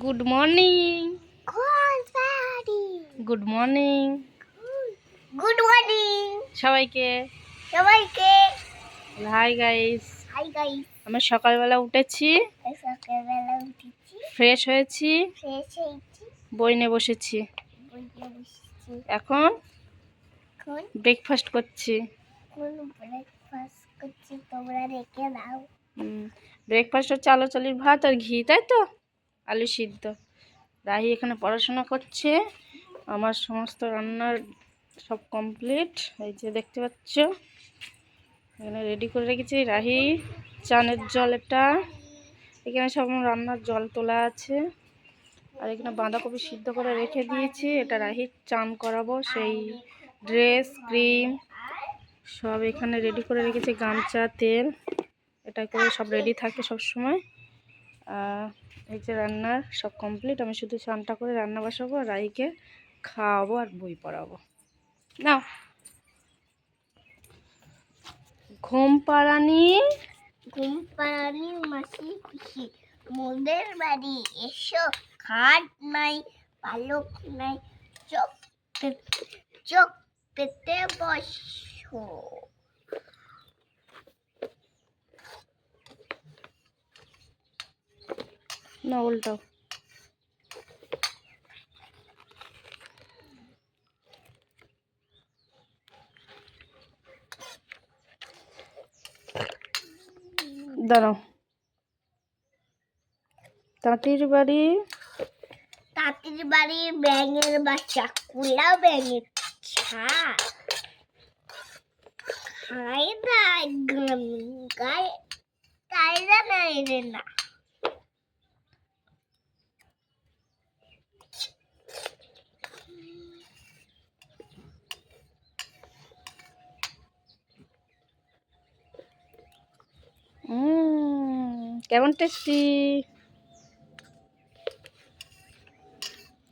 Good morning. Good morning good morning সবাইকে। সবাইকে। Hi guys. Hi guys. আমরা সকালবেলা উঠেছি, সকালবেলা উঠেছি, ফ্রেশ হয়েছি, ফ্রেশ হয়েছি, বই নিয়ে বসেছি। বইতে বসেছি। এখন এখন ব্রেকফাস্ট করছি। কোন ব্রেকফাস্ট করছি, তোমরা রেখে দাও। ব্রেকফাস্ট হচ্ছে আলু চালের ভাত আর ঘি, তাই তো? আলু সিদ্ধ। রাহি এখানে পড়াশোনা করছে। আমার সমস্ত রান্নার সব কমপ্লিট, এই যে দেখতে পাচ্ছ এখানে রেডি করে রেখেছি। রাহি চানের জল, এটা এখানে সব আমার রান্নার জল তোলা আছে। আর এখানে বাঁধাকপি সিদ্ধ করে রেখে দিয়েছি, এটা রাহি চান করাবো। সেই ড্রেস, ক্রিম সব এখানে রেডি করে রেখেছি, গামছা, তেল, এটা করে সব রেডি থাকে সব সময়। এই যে রান্নার সব কমপ্লিট, আমি শুধু চানটা করে রান্না বসাবো, রাহিকে খাওয়াবো আর বই পড়াবো। না ঘুম পাড়ানি, ঘুম পাড়ানি মাসি খুশি, মোদের বাড়ি এসো। খাট নাই, পালক নাই, চোখ পেতে বসো। না উল্টাও। দাঁড়াও। তাঁতির বাড়ি, তাঁতির বাড়ির ব্যাঙের বাচ্চা, কুলা ব্যাঙের ছা খাই দাই গায়ে তাইরা নাই রে না। কেমন টেস্টি,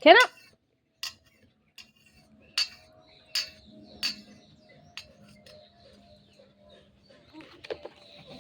খেয়ে নাও।